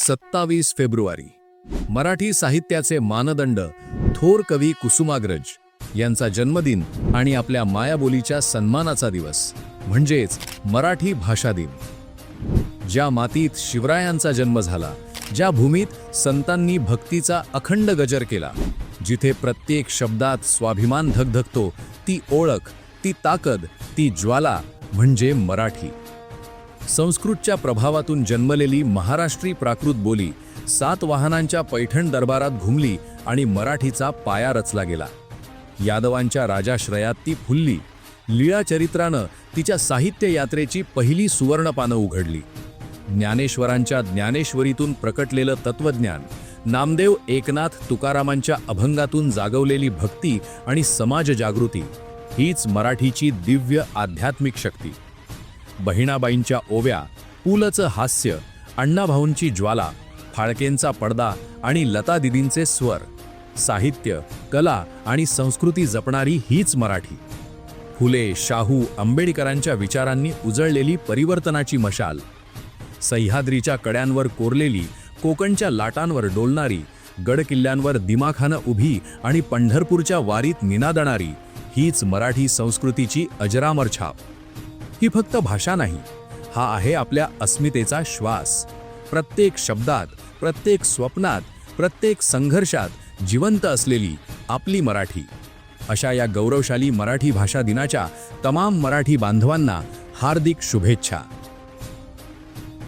27 February Marathi साहित्याचे मानदंड थोर कवी कुसुमाग्रज यांचा जन्मदिन आणि आपल्या मायाबोलीच्या सन्मानाचा दिवस म्हणजेच मराठी भाषा दिन। ज्या मातीत शिवरायांचा जन्म झाला, ज्या भूमीत संतांनी भक्तीचा अखंड गजर केला, जिथे प्रत्येक शब्दात स्वाभिमान धगधगतो, ती ओळख, ती ताकद, ती ज्वाला म्हणजे मराठी। संस्कृतच्या प्रभावातून जन्मलेली महाराष्ट्री प्राकृत बोली 7 वाहनांच्या पैठण दरबारात घुमली आणि मराठीचा पाया रचला गेला। यादवांच्या राजाश्रयात ती फुलली, लीळा चरित्रानं तिच्या साहित्य यात्रेची पहिली सुवर्ण पानं उघडली। ज्ञानेश्वरांच्या ज्ञानेश्वरीतून प्रकटलेलं तत्वज्ञान, नामदेव एकनाथ तुकारामांच्या अभंगातून जागवलेली भक्ती आणि समाज जागृती हीच मराठीची दिव्य आध्यात्मिक शक्ती। बहिणाबाईंच्या ओव्या, पुलंचं हास्य, अण्णाभाऊंची ज्वाला, फाळकेंचा पडदा आणि लता दिदींचे स्वर, साहित्य, कला आणि संस्कृती जपणारी हीच मराठी। फुले, शाहू, आंबेडकरांच्या विचारांनी उजळलेली परिवर्तनाची मशाल, सह्याद्रीच्या कड्यांवर कोरलेली, कोकणच्या लाटांवर डोलणारी, गडकिल्ल्यांवर दिमाखानं उभी आणि पंढरपूरच्या वारीत निनादणारी हीच मराठी संस्कृतीची अजरामर छाप। ही फक्त भाषा नाही, हा आहे आपल्या अस्मितेचा श्वास। प्रत्येक शब्दात, प्रत्येक स्वप्नात, प्रत्येक संघर्षात जिवंत असलेली आपली मराठी। अशा या गौरवशाली मराठी भाषा दिनाच्या तमाम मराठी बांधवांना हार्दिक शुभेच्छा।